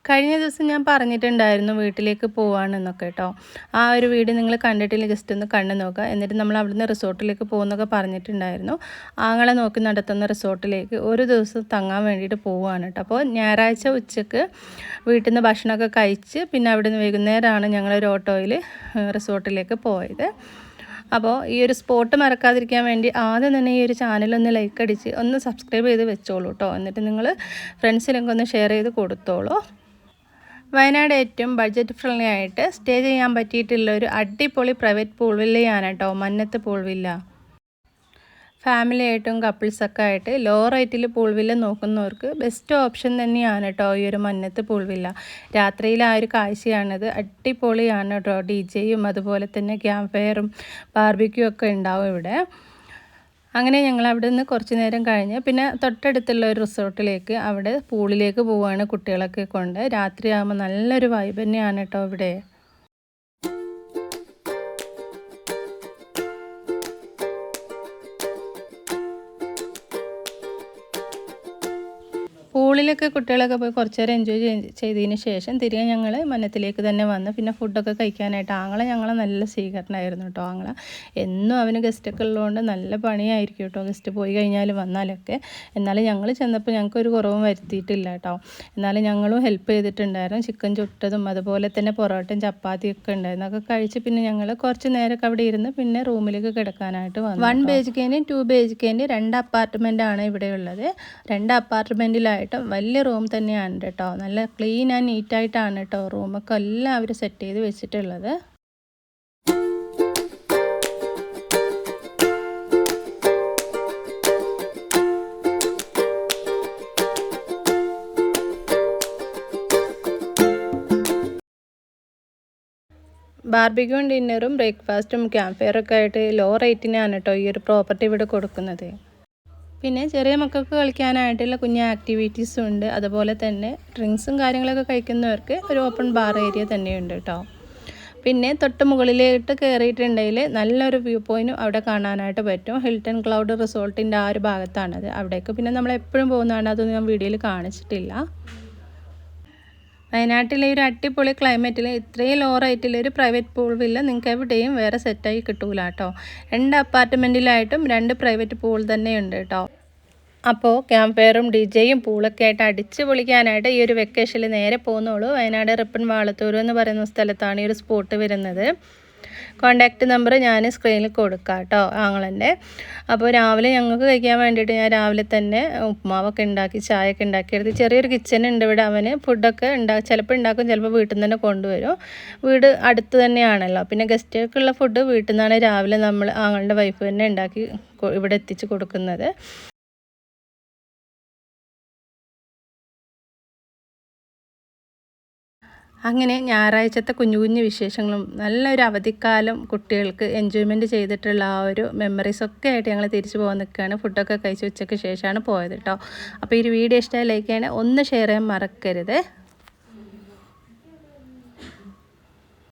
കഴിഞ്ഞ ദിവസം ഞാൻ പറഞ്ഞിട്ടുണ്ടായിരുന്നു വീട്ടിലേക്ക് പോവാണെന്നൊക്കെ കേട്ടോ. ആ ഒരു വീഡിയോ നിങ്ങൾ കണ്ടിട്ടില്ല, ജസ്റ്റ് ഒന്ന് കണ്ടു നോക്കുക. എന്നിട്ട് നമ്മൾ അവിടുന്ന് റിസോർട്ടിലേക്ക് പോകുന്നൊക്കെ പറഞ്ഞിട്ടുണ്ടായിരുന്നു. ആങ്ങളെ നോക്കി നടത്തുന്ന റിസോർട്ടിലേക്ക് ഒരു ദിവസം തങ്ങാൻ വേണ്ടിയിട്ട് പോവുകയാണ് കേട്ടോ. അപ്പോൾ ഞായറാഴ്ച ഉച്ചക്ക് വീട്ടിൽ നിന്ന് ഭക്ഷണമൊക്കെ കഴിച്ച് പിന്നെ അവിടുന്ന് വൈകുന്നേരമാണ് ഞങ്ങളൊരു ഓട്ടോയിൽ റിസോർട്ടിലേക്ക് പോയത്. അപ്പോൾ ഈ ഒരു സ്പോട്ട് മറക്കാതിരിക്കാൻ വേണ്ടി ആദ്യം തന്നെ ഈ ഒരു ചാനലൊന്ന് ലൈക്ക് അടിച്ച് ഒന്ന് സബ്സ്ക്രൈബ് ചെയ്ത് വെച്ചോളൂ കേട്ടോ. എന്നിട്ട് നിങ്ങൾ ഫ്രണ്ട്സിലൊക്കെ ഒന്ന് ഷെയർ ചെയ്ത് കൊടുത്തോളൂ. വയനാട് ഏറ്റവും ബഡ്ജറ്റ് ഫ്രണ്ട്ലി ആയിട്ട് സ്റ്റേ ചെയ്യാൻ പറ്റിയിട്ടുള്ള ഒരു അടിപൊളി പ്രൈവറ്റ് പൂൾ വില്ലയാണ് കേട്ടോ മന്നത്ത് പൂൾ വില്ല. ഫാമിലി ആയിട്ടും കപ്പിൾസൊക്കെ ആയിട്ട് ലോ റേറ്റിൽ പൂൾ വില്ല നോക്കുന്നവർക്ക് ബെസ്റ്റ് ഓപ്ഷൻ തന്നെയാണ് കേട്ടോ ഈ ഒരു മന്നത്ത് പൂൾ വില്ല. രാത്രിയിൽ ആ ഒരു കാഴ്ചയാണത്, അടിപൊളിയാണ് കേട്ടോ. DJ-യും അതുപോലെ തന്നെ ക്യാമ്പ് ഫയറും ബാർബിക്യൂ ഒക്കെ ഉണ്ടാവും ഇവിടെ. അങ്ങനെ ഞങ്ങൾ അവിടെ നിന്ന് കുറച്ച് നേരം കഴിഞ്ഞ് പിന്നെ തൊട്ടടുത്തുള്ള ഒരു റിസോർട്ടിലേക്ക് അവിടെ പൂളിലേക്ക് പോവുകയാണ് കുട്ടികളൊക്കെ കൊണ്ട്. രാത്രിയാകുമ്പോൾ നല്ലൊരു വൈബ് തന്നെയാണ് കേട്ടോ ഇവിടെ. പൂളിലൊക്കെ കുട്ടികളൊക്കെ പോയി കുറച്ച് നേരം എൻജോയ് ചെയ്തതിന് ശേഷം തിരികെ ഞങ്ങൾ മന്നത്തിലേക്ക് തന്നെ വന്ന് പിന്നെ ഫുഡൊക്കെ കഴിക്കാനായിട്ട് ഞങ്ങളെ നല്ല സ്വീകരണമായിരുന്നു കേട്ടോ. എന്നും അവന് ഗസ്റ്റൊക്കെ ഉള്ളതുകൊണ്ട് നല്ല പണിയായിരിക്കും കേട്ടോ ഗസ്റ്റ് പോയി കഴിഞ്ഞാൽ വന്നാലൊക്കെ. എന്നാലും ഞങ്ങൾ ചെന്നപ്പോൾ ഞങ്ങൾക്കൊരു കുറവും വരുത്തിയിട്ടില്ല കേട്ടോ. എന്നാലും ഞങ്ങളും ഹെൽപ്പ് ചെയ്തിട്ടുണ്ടായിരുന്നു. ചിക്കൻ ചുട്ടതും അതുപോലെ തന്നെ പൊറോട്ടയും ചപ്പാത്തിയൊക്കെ ഉണ്ടായിരുന്നു. അതൊക്കെ കഴിച്ച് പിന്നെ ഞങ്ങൾ കുറച്ച് നേരമൊക്കെ അവിടെ ഇരുന്ന് പിന്നെ റൂമിലേക്ക് കിടക്കാനായിട്ട് വന്നു. 1 BHK 2 BHK 2 അപ്പാർട്ട്മെൻറ്റാണ് ഇവിടെ ഉള്ളത്. 2 അപ്പാർട്ട്മെൻറ്റിലായിട്ട് വലിയ റൂം തന്നെയാണ് കേട്ടോ. നല്ല ക്ലീൻ ആൻഡ് നീറ്റായിട്ടാണ് കേട്ടോ റൂമൊക്കെ എല്ലാം അവർ സെറ്റ് ചെയ്ത് വെച്ചിട്ടുള്ളത്. ബാർബിക്യൂം ഡിന്നറും ബ്രേക്ക്ഫാസ്റ്റും ക്യാമ്പ് ഫയറൊക്കെ ആയിട്ട് ലോ റേറ്റിനാണ് കേട്ടോ ഈ ഒരു പ്രോപ്പർട്ടി ഇവിടെ കൊടുക്കുന്നത്. പിന്നെ ചെറിയ മക്കൾക്ക് കളിക്കാനായിട്ടുള്ള കുഞ്ഞു ആക്ടിവിറ്റീസും ഉണ്ട്. അതുപോലെ തന്നെ ഡ്രിങ്ക്സും കാര്യങ്ങളൊക്കെ കഴിക്കുന്നവർക്ക് ഒരു ഓപ്പൺ ബാർ ഏരിയ തന്നെയുണ്ട് കേട്ടോ. പിന്നെ തൊട്ട് മുകളിലേക്ക് കയറിയിട്ടുണ്ടെങ്കിൽ നല്ലൊരു വ്യൂ പോയിൻറ്റും അവിടെ കാണാനായിട്ട് പറ്റും. ഹിൽട്ടൺ ക്ലൗഡ് റിസോർട്ടിൻ്റെ ആ ഒരു ഭാഗത്താണത്. അവിടേക്ക് പിന്നെ നമ്മൾ എപ്പോഴും പോകുന്നതാണ്, അതൊന്നും ഞാൻ വീഡിയോയിൽ കാണിച്ചിട്ടില്ല. വയനാട്ടിലെ ഒരു അടിപൊളി ക്ലൈമറ്റിൽ ഇത്രയും ലോ റേറ്റിലൊരു പ്രൈവറ്റ് പൂൾ വില്ല നിങ്ങൾക്ക് എവിടെയും വേറെ സെറ്റായി കിട്ടൂല കേട്ടോ. 2 അപ്പാർട്ട്മെൻറ്റിലായിട്ടും 2 പ്രൈവറ്റ് പൂൾ തന്നെയുണ്ട് കേട്ടോ. അപ്പോൾ ക്യാമ്പ് ഫയറും DJ-യും പൂളൊക്കെ ആയിട്ട് അടിച്ച് പൊളിക്കാനായിട്ട് ഈ ഒരു വെക്കേഷനിൽ നേരെ പോകുന്നുള്ളൂ. വയനാട് റിപ്പൺ വാളത്തൂർ എന്ന് പറയുന്ന സ്ഥലത്താണ് ഈ ഒരു സ്പോട്ട് വരുന്നത്. കോൺടാക്റ്റ് നമ്പർ ഞാൻ സ്ക്രീനിൽ കൊടുക്കാം കേട്ടോ ആങ്ങളൻ്റെ. അപ്പോൾ രാവിലെ ഞങ്ങൾക്ക് കഴിക്കാൻ വേണ്ടിയിട്ട് ഞാൻ രാവിലെ തന്നെ ഉപ്പുമാവൊക്കെ ഉണ്ടാക്കി ചായയൊക്കെ ഉണ്ടാക്കിയെടുത്ത് ചെറിയൊരു കിച്ചൺ ഉണ്ട് ഇവിടെ. അവന് ഫുഡൊക്കെ ചിലപ്പോൾ ഉണ്ടാക്കും, ചിലപ്പോൾ വീട്ടിൽ നിന്ന് തന്നെ കൊണ്ടുവരും. വീട് അടുത്ത് തന്നെയാണല്ലോ. പിന്നെ ഗസ്റ്റുകൾക്കുള്ള ഫുഡ് വീട്ടിൽ നിന്നാണ് രാവിലെ നമ്മൾ ആങ്ങളുടെ വൈഫ് തന്നെ ഉണ്ടാക്കി ഇവിടെ എത്തിച്ച് കൊടുക്കുന്നത്. അങ്ങനെ ഞായറാഴ്ചത്തെ കുഞ്ഞു കുഞ്ഞു വിശേഷങ്ങളും നല്ലൊരു അവധിക്കാലം കുട്ടികൾക്ക് എൻജോയ്മെൻറ്റ് ചെയ്തിട്ടുള്ള ആ ഒരു മെമ്മറീസൊക്കെ ആയിട്ട് ഞങ്ങൾ തിരിച്ചു പോകാൻ നിൽക്കുകയാണ്. ഫുഡൊക്കെ കഴിച്ച് ഉച്ചയ്ക്ക് ശേഷമാണ് പോയത് കേട്ടോ. അപ്പോൾ ഈ വീഡിയോ ഇഷ്ടമായി ലൈക്ക് ചെയ്യണേ, ഒന്ന് ഷെയർ ചെയ്യാൻ മറക്കരുത്.